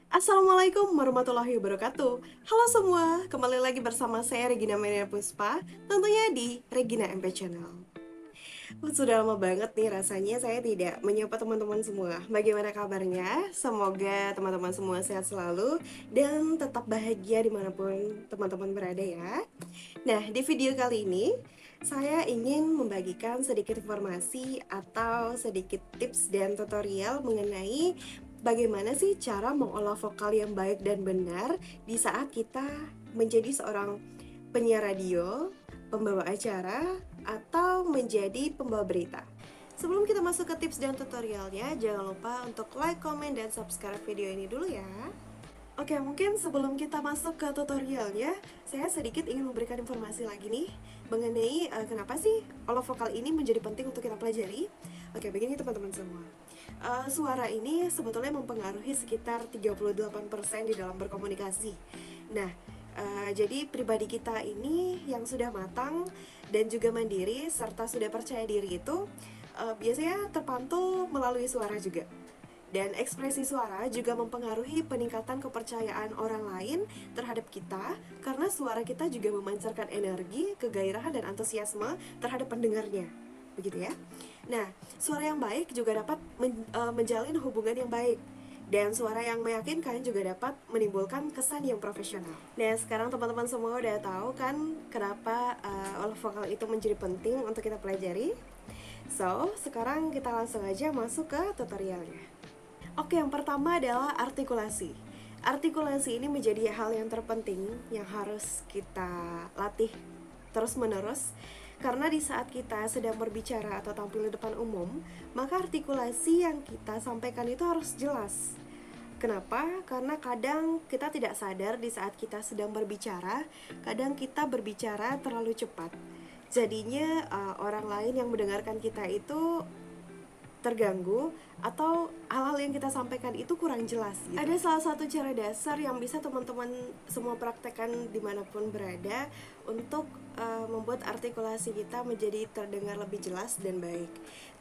Assalamualaikum warahmatullahi wabarakatuh. Halo semua, kembali lagi bersama saya Regina Melia Puspa, tentunya di Regina MP Channel. Sudah lama banget nih rasanya saya tidak menyapa teman-teman semua. Bagaimana kabarnya? Semoga teman-teman semua sehat selalu dan tetap bahagia dimanapun teman-teman berada ya. Nah, di video kali ini saya ingin membagikan sedikit informasi atau sedikit tips dan tutorial mengenai bagaimana sih cara mengolah vokal yang baik dan benar di saat kita menjadi seorang penyiar radio, pembawa acara, atau menjadi pembawa berita. Sebelum kita masuk ke tips dan tutorialnya, jangan lupa untuk like, comment, dan subscribe video ini dulu ya. Oke, mungkin sebelum kita masuk ke tutorialnya, saya sedikit ingin memberikan informasi lagi nih mengenai kenapa sih olah vokal ini menjadi penting untuk kita pelajari. Oke, begini teman-teman semua. Suara ini sebetulnya mempengaruhi sekitar 38% di dalam berkomunikasi. Nah, jadi pribadi kita ini yang sudah matang dan juga mandiri serta sudah percaya diri itu biasanya terpantul melalui suara juga. Dan ekspresi suara juga mempengaruhi peningkatan kepercayaan orang lain terhadap kita, karena suara kita juga memancarkan energi, kegairahan, dan antusiasme terhadap pendengarnya. Begitu ya. Nah, suara yang baik juga dapat menjalin hubungan yang baik. Dan suara yang meyakinkan juga dapat menimbulkan kesan yang profesional. Nah, sekarang teman-teman semua udah tahu kan kenapa olah vokal itu menjadi penting untuk kita pelajari. So, sekarang kita langsung aja masuk ke tutorialnya. Oke, yang pertama adalah artikulasi. Artikulasi ini menjadi hal yang terpenting yang harus kita latih terus-menerus, karena di saat kita sedang berbicara atau tampil di depan umum, maka artikulasi yang kita sampaikan itu harus jelas. Kenapa? Karena kadang kita tidak sadar di saat kita sedang berbicara, kadang kita berbicara terlalu cepat. Jadinya orang lain yang mendengarkan kita itu terganggu atau hal-hal yang kita sampaikan itu kurang jelas gitu. Ada salah satu cara dasar yang bisa teman-teman semua praktekkan dimanapun berada untuk membuat artikulasi kita menjadi terdengar lebih jelas dan baik.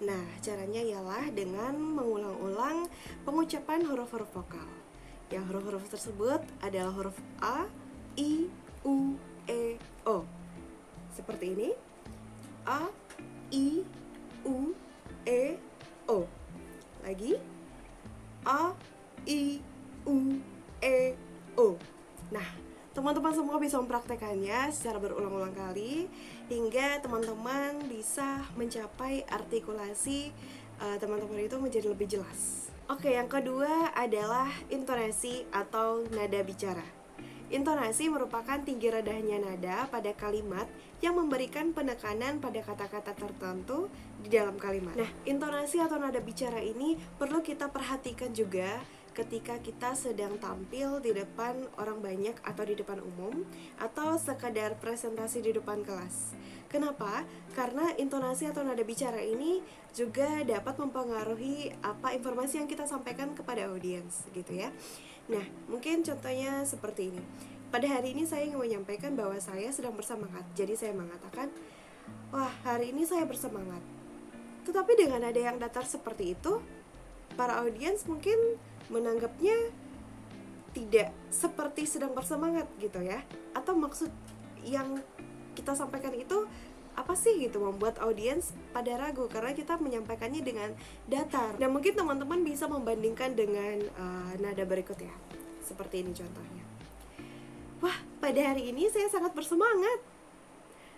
Nah, caranya ialah dengan mengulang-ulang pengucapan huruf-huruf vokal. Yang huruf-huruf tersebut adalah huruf A, I, U, E, O. Seperti ini. A, I, U, E, O. Lagi. A, I, U, E, O. Nah, teman-teman semua bisa mempraktekannya secara berulang-ulang kali hingga teman-teman bisa mencapai artikulasi teman-teman itu menjadi lebih jelas. Oke, yang kedua adalah intonasi atau nada bicara. Intonasi merupakan tinggi rendahnya nada pada kalimat yang memberikan penekanan pada kata-kata tertentu di dalam kalimat. Nah, intonasi atau nada bicara ini perlu kita perhatikan juga ketika kita sedang tampil di depan orang banyak atau di depan umum atau sekadar presentasi di depan kelas. Kenapa? Karena intonasi atau nada bicara ini juga dapat mempengaruhi apa informasi yang kita sampaikan kepada audiens gitu ya. Nah, mungkin contohnya seperti ini. Pada hari ini saya ingin menyampaikan bahwa saya sedang bersemangat. Jadi saya mengatakan, wah, hari ini saya bersemangat. Tetapi dengan ada yang datar seperti itu, para audiens mungkin menganggapnya tidak seperti sedang bersemangat gitu ya. Atau maksud yang kita sampaikan itu apa sih gitu, membuat audiens pada ragu karena kita menyampaikannya dengan datar. Nah, mungkin teman-teman bisa membandingkan dengan nada berikut ya. Seperti ini contohnya. Wah, pada hari ini saya sangat bersemangat.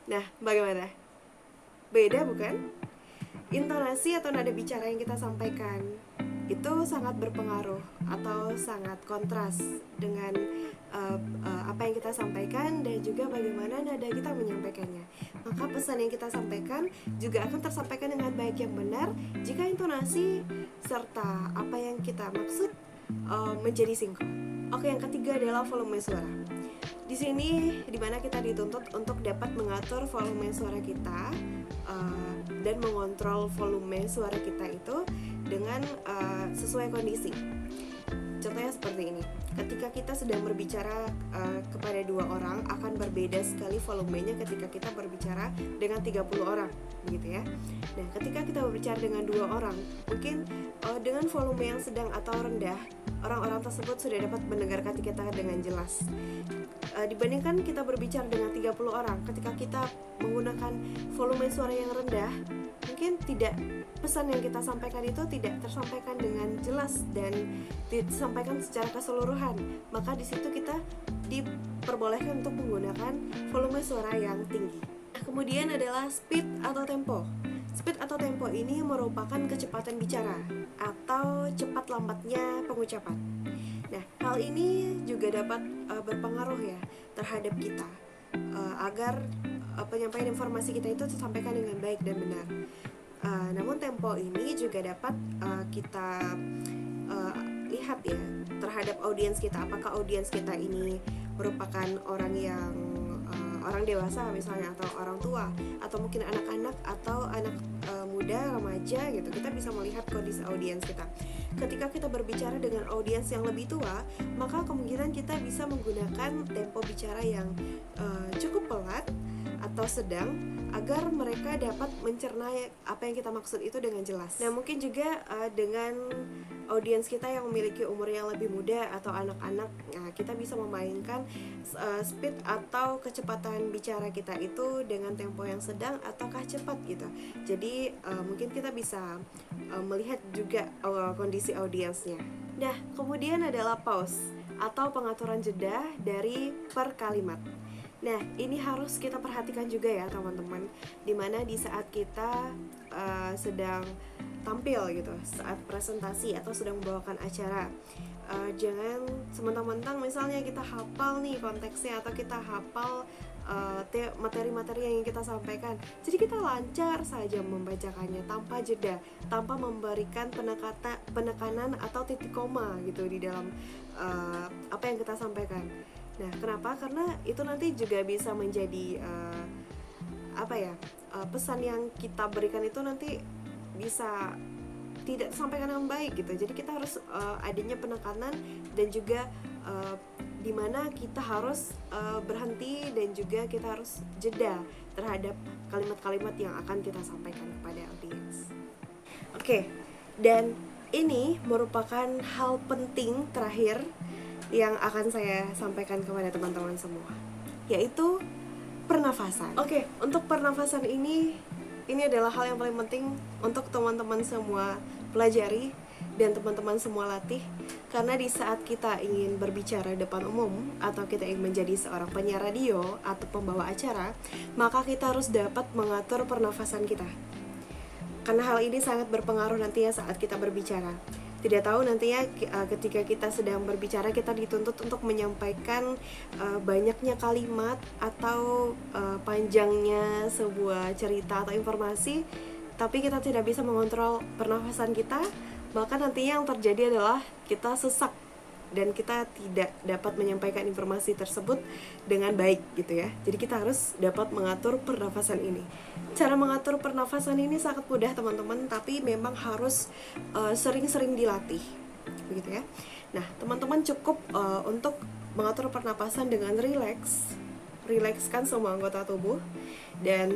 Nah, bagaimana? Beda bukan? Intonasi atau nada bicara yang kita sampaikan itu sangat berpengaruh atau sangat kontras dengan apa yang kita sampaikan dan juga bagaimana nada kita menyampaikannya. Maka pesan yang kita sampaikan juga akan tersampaikan dengan baik yang benar jika intonasi serta apa yang kita maksud menjadi sinkron. Oke, yang ketiga adalah volume suara. Di sini dimana kita dituntut untuk dapat mengatur volume suara kita dan mengontrol volume suara kita itu dengan sesuai kondisi. Contohnya seperti ini, ketika kita sedang berbicara kepada 2 orang, akan berbeda sekali volumenya ketika kita berbicara dengan 30 orang, begitu ya. Nah, ketika kita berbicara dengan 2 orang, mungkin dengan volume yang sedang atau rendah, orang-orang tersebut sudah dapat mendengarkan kita dengan jelas. Dibandingkan kita berbicara dengan 30 orang, ketika kita menggunakan volume suara yang rendah, mungkin pesan yang kita sampaikan itu tidak tersampaikan dengan jelas dan disampaikan secara keseluruhan. Maka di situ kita diperbolehkan untuk menggunakan volume suara yang tinggi. Kemudian adalah speed atau tempo. Speed atau tempo ini merupakan kecepatan bicara atau cepat lambatnya pengucapan. Nah, hal ini juga dapat berpengaruh ya terhadap kita agar penyampaian informasi kita itu tersampaikan dengan baik dan benar. Namun tempo ini juga dapat kita lihat ya terhadap audiens kita. Apakah audiens kita ini merupakan orang yang orang dewasa misalnya, atau orang tua, atau mungkin anak-anak, atau anak muda, remaja gitu. Kita bisa melihat kondisi audiens kita. Ketika kita berbicara dengan audiens yang lebih tua, maka kemungkinan kita bisa menggunakan tempo bicara yang cukup pelan atau sedang agar mereka dapat mencerna apa yang kita maksud itu dengan jelas. Nah, mungkin juga dengan audiens kita yang memiliki umur yang lebih muda atau anak-anak, kita bisa memainkan speed atau kecepatan bicara kita itu dengan tempo yang sedang ataukah cepat gitu. Jadi mungkin kita bisa melihat juga kondisi audiensnya. Nah, kemudian adalah pause atau pengaturan jeda dari per kalimat. Nah, ini harus kita perhatikan juga ya teman-teman, dimana di saat kita sedang tampil gitu, saat presentasi atau sedang membawakan acara, jangan sementang-mentang misalnya kita hafal nih konteksnya atau kita hafal materi-materi yang ingin kita sampaikan, jadi kita lancar saja membacakannya tanpa jeda, tanpa memberikan penekanan atau titik koma gitu di dalam apa yang kita sampaikan. Nah, kenapa? Karena itu nanti juga bisa menjadi pesan yang kita berikan itu nanti bisa tidak tersampaikan dengan baik gitu. Jadi kita harus adanya penekanan dan juga dimana kita harus berhenti dan juga kita harus jeda terhadap kalimat-kalimat yang akan kita sampaikan kepada audiens. Oke, dan ini merupakan hal penting terakhir yang akan saya sampaikan kepada teman-teman semua, yaitu pernafasan. Oke, untuk pernafasan ini adalah hal yang paling penting untuk teman-teman semua pelajari dan teman-teman semua latih, karena di saat kita ingin berbicara depan umum atau kita ingin menjadi seorang penyiar radio atau pembawa acara, maka kita harus dapat mengatur pernafasan kita, karena hal ini sangat berpengaruh nantinya saat kita berbicara. Tidak tahu nantinya ketika kita sedang berbicara, kita dituntut untuk menyampaikan banyaknya kalimat atau panjangnya sebuah cerita atau informasi, tapi kita tidak bisa mengontrol pernafasan kita, maka nantinya yang terjadi adalah kita sesak dan kita tidak dapat menyampaikan informasi tersebut dengan baik gitu ya. Jadi kita harus dapat mengatur pernafasan ini. Cara mengatur pernafasan ini sangat mudah teman-teman, tapi memang harus sering-sering dilatih begitu ya. Nah, teman-teman cukup untuk mengatur pernapasan dengan rilekskan semua anggota tubuh, dan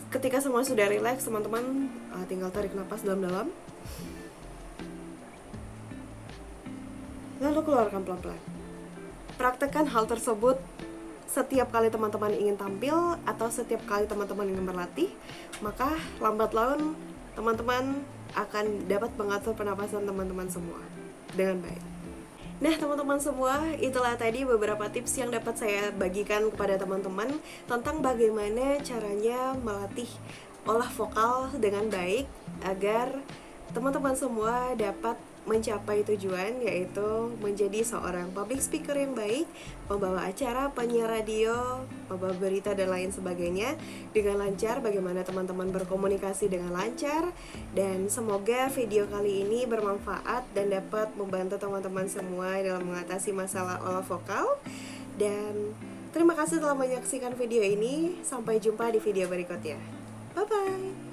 ketika semua sudah rileks, teman-teman tinggal tarik napas dalam-dalam, lalu keluarkan pelan-pelan. Praktekkan hal tersebut setiap kali teman-teman ingin tampil atau setiap kali teman-teman ingin berlatih, maka lambat laun teman-teman akan dapat mengatur pernapasan teman-teman semua dengan baik. Nah teman-teman semua, itulah tadi beberapa tips yang dapat saya bagikan kepada teman-teman tentang bagaimana caranya melatih olah vokal dengan baik agar teman-teman semua dapat mencapai tujuan, yaitu menjadi seorang public speaker yang baik, pembawa acara, penyiar radio, pembawa berita dan lain sebagainya dengan lancar. Bagaimana teman-teman berkomunikasi dengan lancar, dan semoga video kali ini bermanfaat dan dapat membantu teman-teman semua dalam mengatasi masalah olah vokal. Dan terima kasih telah menyaksikan video ini. Sampai jumpa di video berikutnya. Bye bye.